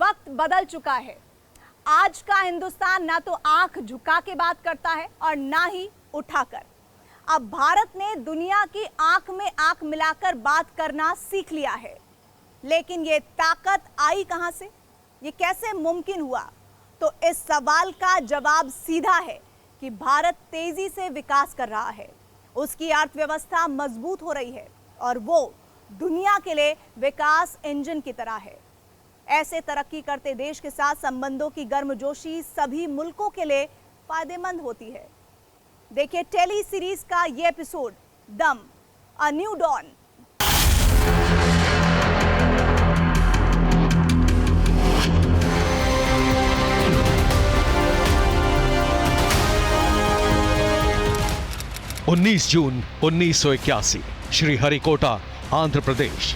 वक्त बदल चुका है। आज का हिंदुस्तान ना तो आंख झुका के बात करता है और ना ही उठाकर। अब भारत ने दुनिया की आंख में आंख मिलाकर बात करना सीख लिया है। लेकिन ये ताकत आई कहां से, ये कैसे मुमकिन हुआ? तो इस सवाल का जवाब सीधा है कि भारत तेजी से विकास कर रहा है, उसकी अर्थव्यवस्था मजबूत हो रही है और वो दुनिया के लिए विकास इंजन की तरह है। ऐसे तरक्की करते देश के साथ संबंधों की गर्मजोशी सभी मुल्कों के लिए फायदेमंद होती है। देखिए टेली सीरीज का ये एपिसोड, दम, अ न्यू डॉन। जून 1981, श्रीहरिकोटा, आंध्र प्रदेश।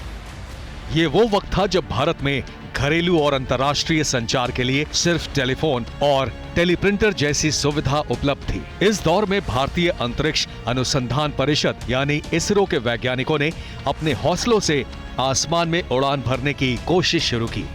ये वो वक्त था जब भारत में घरेलू और अंतर्राष्ट्रीय संचार के लिए सिर्फ टेलीफोन और टेलीप्रिंटर जैसी सुविधा उपलब्ध थी। इस दौर में भारतीय अंतरिक्ष अनुसंधान परिषद यानी इसरो के वैज्ञानिकों ने अपने हौसलों से आसमान में उड़ान भरने की कोशिश शुरू की।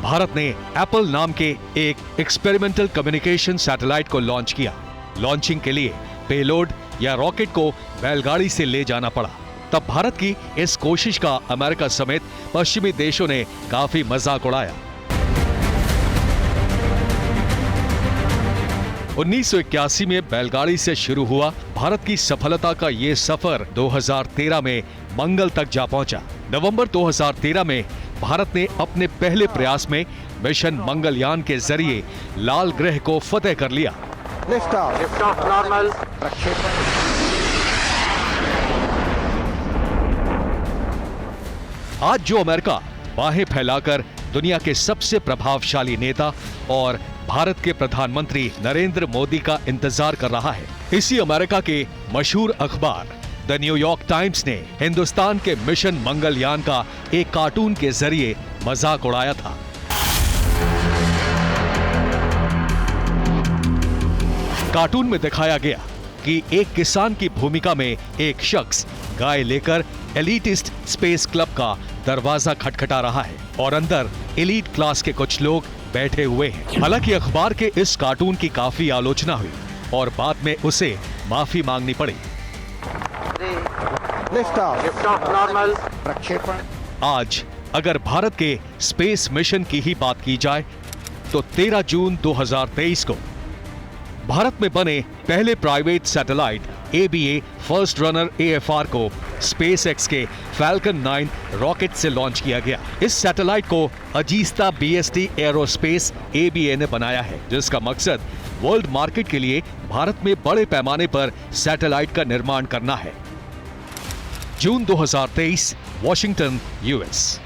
भारत ने एप्पल नाम के एक एक्सपेरिमेंटल कम्युनिकेशन सैटेलाइट को लॉन्च किया। लॉन्चिंग के लिए पेलोड या रॉकेट को बैलगाड़ी से ले जाना पड़ा। तब भारत की इस कोशिश का अमेरिका समेत पश्चिमी देशों ने काफी मजाक उड़ाया। 1981 में बैलगाड़ी से शुरू हुआ भारत की सफलता का ये सफर 2013 में मंगल तक जा पहुंचा। नवंबर 2013 में भारत ने अपने पहले प्रयास में मिशन मंगलयान के जरिए लाल ग्रह को फतेह कर लिया। लिफ्ट ऑफ नॉर्मल प्रक्षेपण। आज जो अमेरिका बाहें फैलाकर दुनिया के सबसे प्रभावशाली नेता और भारत के प्रधानमंत्री नरेंद्र मोदी का इंतजार कर रहा है, इसी अमेरिका के मशहूर अखबार द न्यूयॉर्क टाइम्स ने हिंदुस्तान के मिशन मंगलयान का एक कार्टून के जरिए मजाक उड़ाया था। कार्टून में दिखाया गया कि एक किसान की भूमिका में एक शख्स गाय लेकर एलिटिस्ट स्पेस क्लब का दरवाजा खटखटा रहा है और अंदर एलीट क्लास के कुछ लोग बैठे हुए हैं। हालांकि अखबार के इस कार्टून की काफी आलोचना हुई और बाद में उसे माफी मांगनी पड़ी। लिफ्ट ऑफ नॉर्मल प्रक्षेपण। आज अगर भारत के स्पेस मिशन की ही बात की जाए तो 13 जून 2023 को भारत में बने पहले private satellite ABA first runner AFR को SpaceX के Falcon 9 रॉकेट से लॉन्च किया गया। इस सैटेलाइट को अजीस्ता BST एरोस्पेस ABA ने बनाया है, जिसका मकसद वर्ल्ड मार्केट के लिए भारत में बड़े पैमाने पर सैटेलाइट का निर्माण करना है। जून 2023, वॉशिंगटन, US।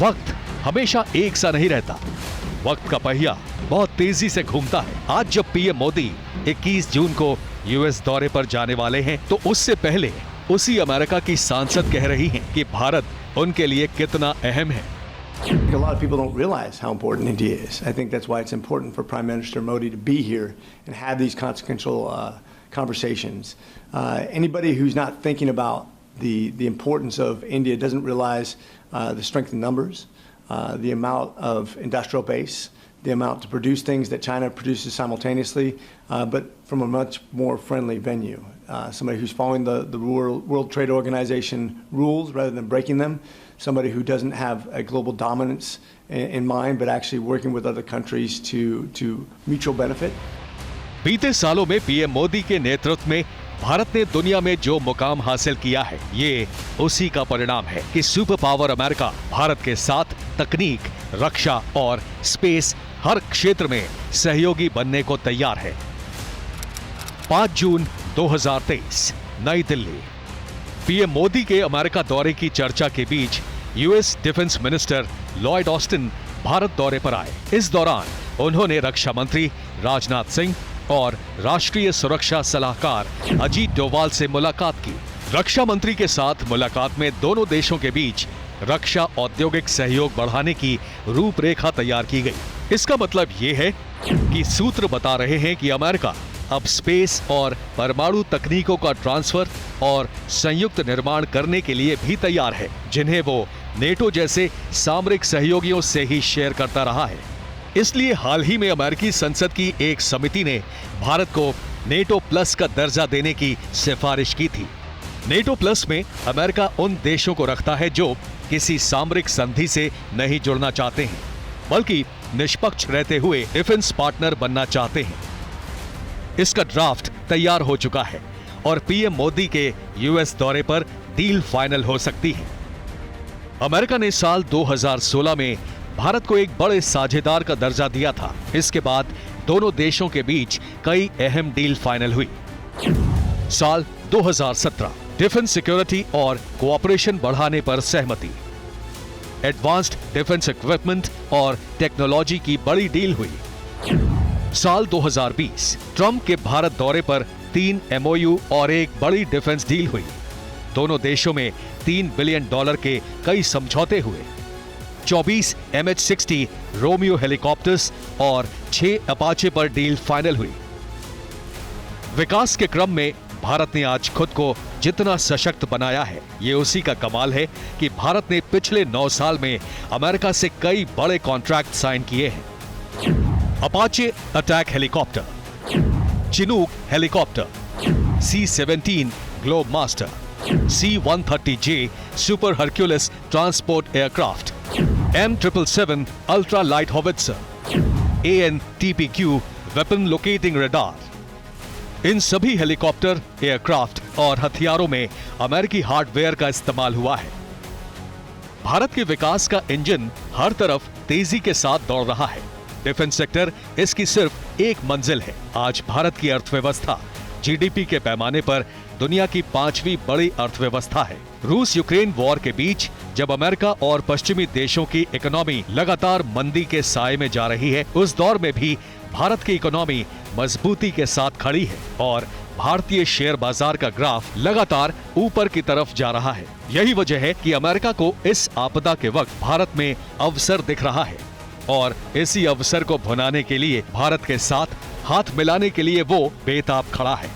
वक्त हमेशा एक सा नहीं रहता। वक्त का पहिया बहुत तेजी से घूमता है। आज जब पीएम मोदी 21 जून को US दौरे पर जाने वाले हैं, तो उससे पहले उसी अमेरिका की सांसद कह रही हैं कि भारत उनके लिए कितना अहम है। A lot of people don't realize how important India is. I think that's why it's important for Prime Minister Modi to be here and have these consequential conversations. Anybody who's not thinking about the importance of India doesn't realize the strength in numbers, the amount of industrial base, the amount to produce things that China produces simultaneously, but from a much more friendly venue. Somebody who's following the World Trade Organization rules rather than breaking them. Somebody who doesn't have a global dominance in mind, but actually working with other countries to mutual benefit. बीते सालों में PM Modi के नेतृत्व में भारत ने दुनिया में जो मुकाम हासिल किया है, ये उसी का परिणाम है कि सुपर पावर अमेरिका भारत के साथ तकनीक, रक्षा और स्पेस हर क्षेत्र में सहयोगी बनने को तैयार है। 5 जून 2023, नई दिल्ली। पीएम मोदी के अमेरिका दौरे की चर्चा के बीच US defence minister Lloyd Austin Bharat दौरे पर आए। इस दौरान उन्होंने रक्षा मंत्री राजनाथ सिंह और राष्ट्रीय सुरक्षा सलाहकार अजीत डोवाल से मुलाकात की। रक्षा मंत्री के साथ मुलाकात में दोनों देशों के बीच रक्षा औद्योगिक सहयोग बढ़ाने की रूपरेखा तैयार की गई। इसका मतलब ये है कि सूत्र बता रहे हैं कि अमेरिका अब स्पेस और परमाणु तकनीकों का ट्रांसफर और संयुक्त निर्माण करने के लिए भी तैयार है, जिन्हें वो नेटो जैसे सामरिक सहयोगियों से ही शेयर करता रहा है। इसलिए हाल ही में अमेरिकी संसद की एक समिति ने भारत को नेटो प्लस का दर्जा देने की सिफारिश की थी। नेटो प्लस में अमेरिका उन देशों को रखता है जो किसी सामरिक संधि से नहीं जुड़ना चाहते हैं, बल्कि निष्पक्ष रहते हुए डिफेंस पार्टनर बनना चाहते हैं। इसका ड्राफ्ट तैयार हो चुका है और पीएम मोदी के यूएस दौरे पर डील फाइनल हो सकती है। अमेरिका ने साल 2016 में भारत को एक बड़े साझेदार का दर्जा दिया था। इसके बाद दोनों देशों के बीच कई अहम डील फाइनल हुई। साल 2017 डिफेंस सिक्योरिटी और कोऑपरेशन बढ़ाने पर सहमति। एडवांस्ड डिफेंस इक्विपमेंट और टेक्नोलॉजी की बड़ी डील हुई। साल 2020 ट्रंप के भारत दौरे पर 3 एमओयू और एक बड़ी डिफेंस डील हुई। दोनों देशों में $3 बिलियन के कई समझौते हुए। 24 MH-60 रोमियो हेलीकॉप्टर्स और 6 अपाचे पर डील फाइनल हुई। विकास के क्रम में भारत ने आज खुद को जितना सशक्त बनाया है, ये उसी का कमाल है कि भारत ने पिछले 9 साल में अमेरिका से कई बड़े कॉन्ट्रैक्ट साइन किए हैं। Apache attack helicopter, Chinook helicopter, C-17 Globemaster, C-130J super Hercules transport aircraft, M777 ultra light howitzer, AN/TPQ weapon locating radar. इन सभी हेलीकॉप्टर, एयरक्राफ्ट और हथियारों में अमेरिकी हार्डवेयर का इस्तेमाल हुआ है। भारत के विकास का इंजन हर तरफ तेजी के साथ दौड़ रहा है। डिफेंस सेक्टर इसकी सिर्फ एक मंजिल है। आज भारत की अर्थव्यवस्था जीडीपी के पैमाने पर दुनिया की 5वीं बड़ी अर्थव्यवस्था है। रूस यूक्रेन वॉर के बीच जब अमेरिका और पश्चिमी देशों की इकोनॉमी लगातार मंदी के साए में जा रही है, उस दौर में भी भारत की इकोनॉमी मजबूती के साथ खड़ी है और भारतीय शेयर बाजार का ग्राफ लगातार ऊपर की तरफ जा रहा है। यही वजह है कि अमेरिका को इस आपदा के वक्त भारत में अवसर दिख रहा है और इसी अवसर को भुनाने के लिए भारत के साथ हाथ मिलाने के लिए वो बेताब खड़ा है।